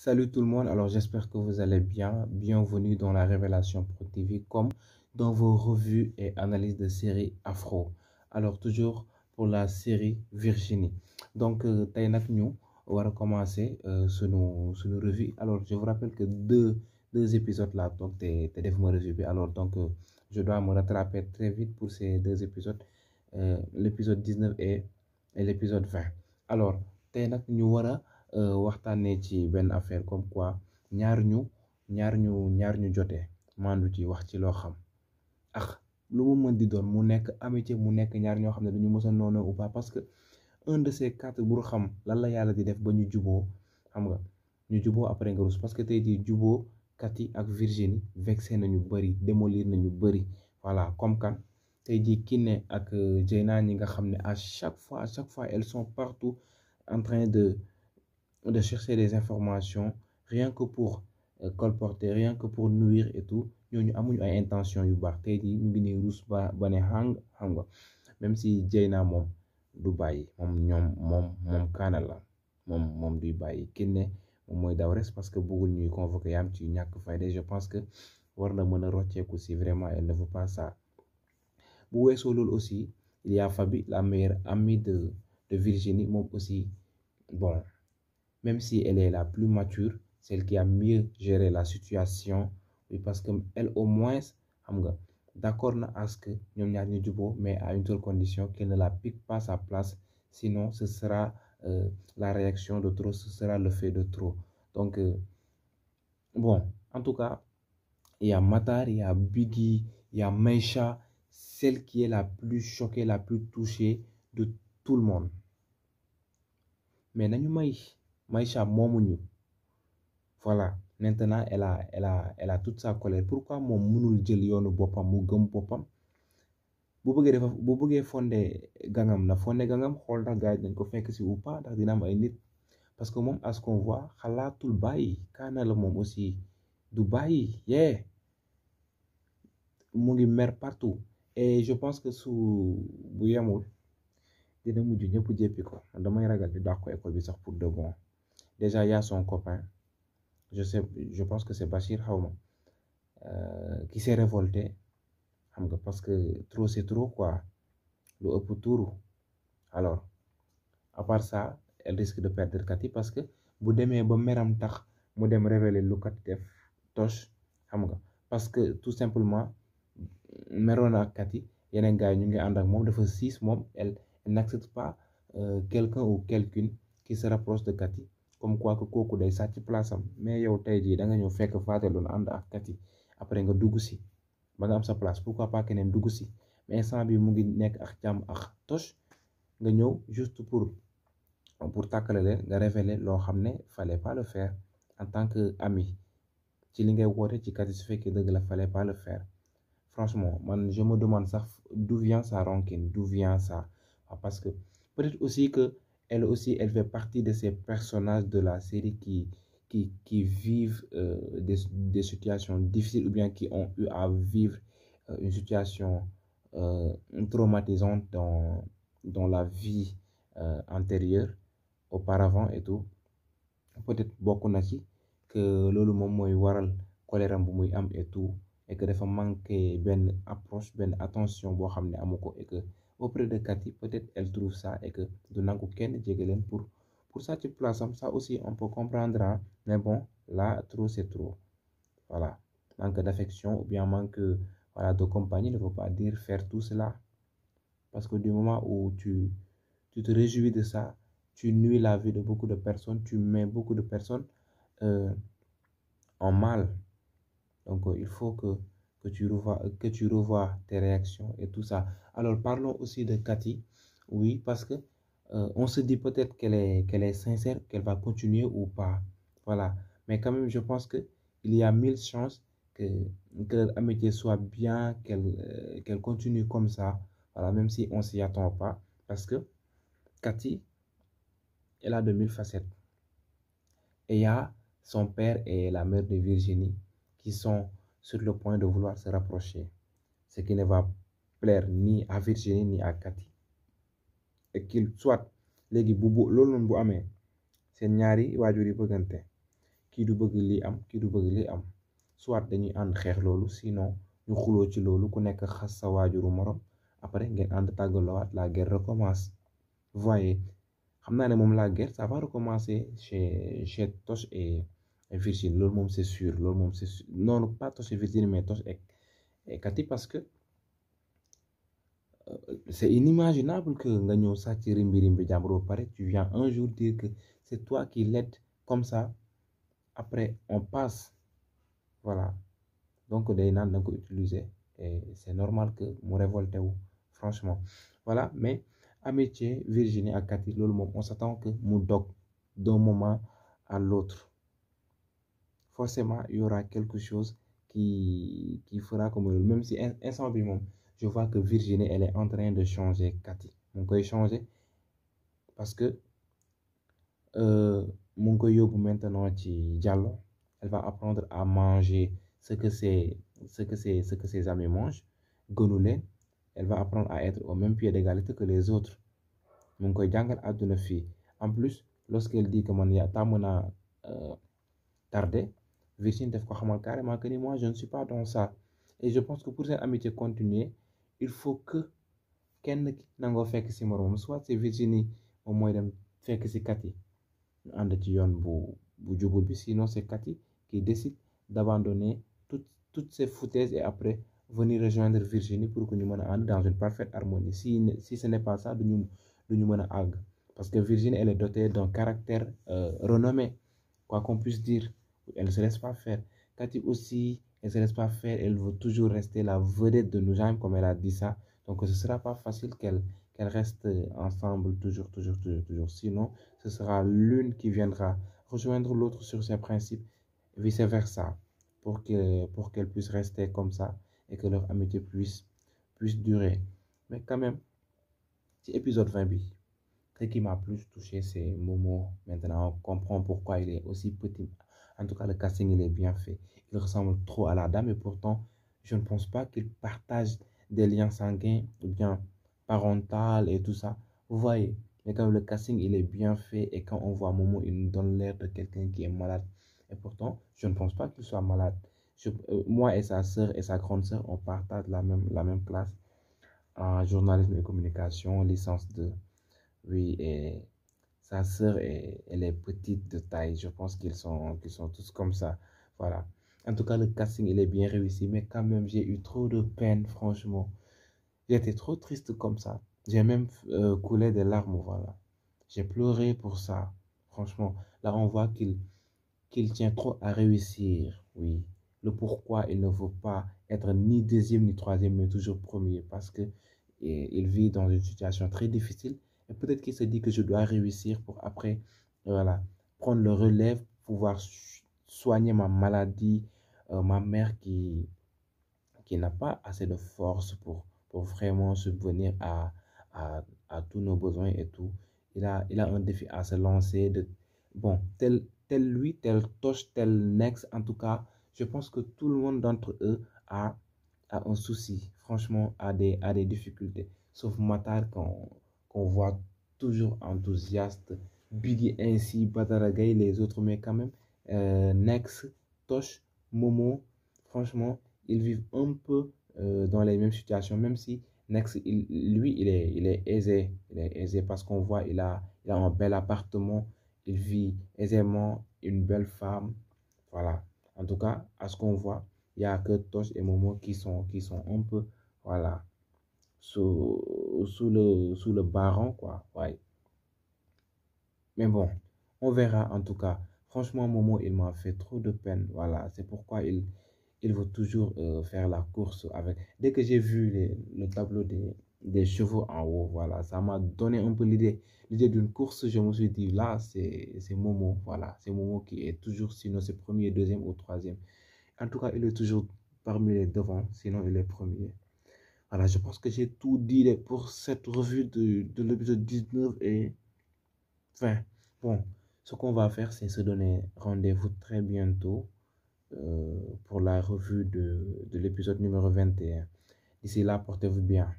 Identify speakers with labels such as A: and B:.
A: Salut tout le monde, alors j'espère que vous allez bien. Bienvenue dans la Révélation Pro TV comme dans vos revues et analyses de séries afro. Alors toujours pour la série Virginie. Donc tey nag ñu war a commencer sunu revue. Alors je vous rappelle que deux épisodes là donc te def ma revue bi. Alors donc je dois me rattraper très vite pour ces deux épisodes, l'épisode 19 et l'épisode 20. Alors tey nag ñu war a waxtaanee ci benn affaire comme quoi ñaar ñu jotee maandu ci wax ci loo xam ak lu mu mën di doon mu nekk amitié mu nekk ñaar ñoo xam ne dañu mës a noonu ou pas parce que un de ces quatre bu xam lan la yàlla di def ba ñu juboo xam nga ñu juboo après nga rus parce que tey jii juboo Cathy ak Virginie vexé nañu bëri démolir nañu bëri voilà comme kan tey jii Kiné ak Dieyna ñi nga xam ne à chaque fois elles sont partout en train de chercher des informations rien que pour colporter rien que pour nuire et tout ñooñu amuñu ay intention yu baax tey jii ñu ngi nii ruus ba ne xam nga même si Dieyna moom du bàyyi moom kaana la moom duy bàyyi Kiné moom mooy daw res parce que bëggul ñuy convoqué yaam ci ñàkk fayda je pense que war na mën a rocceeku si vraiment elle ne veut pas ça bu weesoo loolu aussi il y a Fabi la meilleure amie de Virginie moom aussi bon même si elle est la plus mature, celle qui a mieux géré la situation, oui, parce que elle au moins, xam nga, d'accord na à ce que ñoom ñaar ñu juboo mais à une seule condition qu'elle ne la pique pas sa place, sinon ce sera la réaction de trop, ce sera le fait de trop. Donc, bon, en tout cas, il y a Matar, il y a Biggie, il y a Maïcha, celle qui est la plus choquée, la plus touchée de tout le monde. Mais nañu Maïcha moomuñu voilà maintenant elle a toute sa colère pourquoi moom mënul jël yoonu boppam mu gëm boppam bu bëggee fondé gangam na fondé gangam xool ndax gars yi dañ ko fekk si ou pas ndax dina am ay nit parce que moom à ce qu'on voit xalaatul bàyyi kaana la moom aussi du bàyyi mu ngi mer partout et je pense que su bu yemul dina mujj ñëpp jéppi ko damay ragal di dàq ko école bi sax pour de bon. Déjà, il y a son copain, je pense que c'est Bachir Haouma, qui s'est révolté, parce que trop c'est trop, quoi. Le ëpp tuuru. Alors, à part ça, elle risque de perdre Cathy parce que bu demee ba meram tax mu dem révéler lu Cathy def Toch, parce que tout simplement meroon ak Cathy yeneen gars yi ñu ngi ànd ak moom dafa siis moom elle n'accepte pas quelqu'un ou quelqu'une qui se rapproche de Cathy. Comme quoi que kooku day sàcc place am mais yow tey jii da nga ñëw fekk faateloon ànd ak Cathy après nga dugg si ba nga am sa place pourquoi pas keneen dugg si mais instant bi mu ngi nekk ak jàmm ak Toch nga ñëw juste pour tàkkale leen nga révéler loo xam ne fallait pas le faire en tant que ami ci li ngay woote ci Cathy su fekkee dëgg la fallait pas le faire franchement man je me demande sax d'où vient sa rancune d'où vient ça parce que peut-être aussi que elle aussi, elle fait partie de ces personnages de la série qui vivent des situations difficiles ou bien qui ont eu à vivre une situation traumatisante dans la vie antérieure, auparavant et tout. Peut-être beaucoup na ci que loolu moom mooy waral colère am bu muy am et tout et que dafa manqué benn approche benn attention boo xam ne amu ko et que auprès de Cathy peut-être elle trouve ça et que du nangu kenn jege leen pour ça ci place am ça aussi on peut comprendre hein? Mais bon là trop c'est trop voilà manque d'affection ou bien manque voilà de compagnie ne veut pas dire faire tout cela parce que du moment où tu te réjouis de ça tu nuis la vie de beaucoup de personnes tu mets beaucoup de personnes en mal donc il faut que tu revois tes réactions et tout ça. Alors parlons aussi de Cathy, oui, parce que on se dit peut-être qu'elle est sincère, qu'elle va continuer ou pas. Voilà. Mais quand même, je pense qu'il y a 1000 chances que leur amitié soit bien, qu'elle continue comme ça. Voilà, même si on ne s'y attend pas. Parce que Cathy, elle a de 1000 facettes. Et il y a son père et la mère de Virginie qui sont sur le point de vouloir se rapprocher, ce qui ne va plaire ni à Virginie ni à Cathy. Et qu'il soit léegi loolu noonu bu amee seen ñaari waajur yi bëggante kii du bëgg lii am kii du bëgg lii am soit dañuy ànd xeex loolu sinon ñu xuloo ci loolu ku nekk xas sa waajuru morom après ngeen ànd tàggalawaat la guerre recommence voyez xam naa ne moom la guerre ça va recommencer chez Toch et Virginie loolu moom c'est sûr loolu moom c'est sûr non pas Toch et Virginie mais Toch et Cathy parce que c'est inimaginable que nga ñëw sàcc rimbi jàmbur ba pare tu viens un jour dire que c'est toi qui l'aide comme ça après on passe voilà donc day naan da nga ko utiliser et c'est normal que mu révolté wu franchement voilà mais amitié Virginie ak Cathy loolu moom on s'attend que mu dog d'un moment à l'autre forcément il y aura quelque chose qui fera comme loolu même si instant bi moom je vois que Virginie elle est en train de changer Cathy mu ngi koy changer parce que mu ngi koy yóbbu maintenant ci Diallo elle va apprendre à manger ce que ses amis mangent gënu leen elle va apprendre à être au même pied d'égalité que les autres mu ngi koy jàngal àdduna fii en plus lorsqu'elle dit que man yaa tàmm naa tardé Virginie def ko xamal carrément que ni moi je ne suis pas dans ça et je pense que pour cette amitié continuer il faut que kenn ki nangoo fekk si moroomam soit c'est Virginie moom mooy dem fekk si Cathy ñu ànd ci yoon bu jubul bi sinon c'est Cathy qui décide d'abandonner toutes ces foutaises et après venir rejoindre Virginie pour que ñu mën a ànd dans une parfaite harmonie si ce n'est pas ça duñu mën a àgg parce que Virginie elle est dotée d'un caractère renommé quoi qu'on puisse dire elle ne se laisse pas faire Cathy aussi elle ne se laisse pas faire elle veut toujours rester la vedette de Nujheim comme elle a dit ça donc ce sera pas facile qu'elle reste ensemble toujours sinon ce sera l'une qui viendra rejoindre l'autre sur ses principes vice versa pour qu'elle puisse rester comme ça et que leur amitié puisse durer mais quand même ci épisode 20 bi ce qui m'a plus touché c'est Momo maintenant on comprend pourquoi il est aussi petit en tout cas le casting il est bien fait il ressemble trop à la dame et pourtant je ne pense pas qu'il partage des liens sanguins ou bien parental et tout ça vous voyez mais quand même le casting il est bien fait et quand on voit Momo il nous donne l'air de quelqu'un qui est malade et pourtant je ne pense pas qu'il soit malade moi et sa sœur et sa grande sœur on partage la même classe en journalisme et communication licence 2 oui et sa sœur elle est petite de taille je pense qu'ils sont tous comme ça voilà en tout cas le casting il est bien réussi mais quand même j'ai eu trop de peine franchement j'étais trop triste comme ça j'ai même coulé des larmes voilà j'ai pleuré pour ça franchement là on voit qu'il tient trop à réussir oui le pourquoi il ne veut pas être ni deuxième ni troisième mais toujours premier parce que il vit dans une situation très difficile et peut-être qu'il se dit que je dois réussir pour après voilà prendre le relève pouvoir soigner ma maladie ma mère qui n'a pas assez de force pour vraiment subvenir à tous nos besoins et tout il a un défi à se lancer de bon tel lui tel Toch tel Nex en tout cas je pense que tout le monde d'entre eux a un souci franchement a des difficultés sauf Matar qu'on voit toujours enthousiaste Biggie ainsi Badara Gaye les autres mais quand même Nex Toch Momo franchement ils vivent un peu dans les mêmes situations même si Nex il est aisé parce qu'on voit il a un bel appartement il vit aisément une belle femme voilà en tout cas à ce qu'on voit il y a que Toch et Momo qui sont un peu voilà sous le baron quoi ouais mais bon on verra en tout cas franchement Momo il m'a fait trop de peine voilà c'est pourquoi il veut toujours faire la course avec dès que j'ai vu le tableau des chevaux en haut voilà ça m'a donné un peu l'idée d'une course je me suis dit là c'est Momo voilà c'est Momo qui est toujours sinon c'est premier deuxième ou troisième en tout cas il est toujours parmi les devants sinon il est premier voilà je pense que j'ai tout dit pour cette revue de l'épisode 19 et 20 bon ce qu'on va faire c'est se donner rendez-vous très bientôt pour la revue de l'épisode numéro 21. D'ici là, portez-vous bien.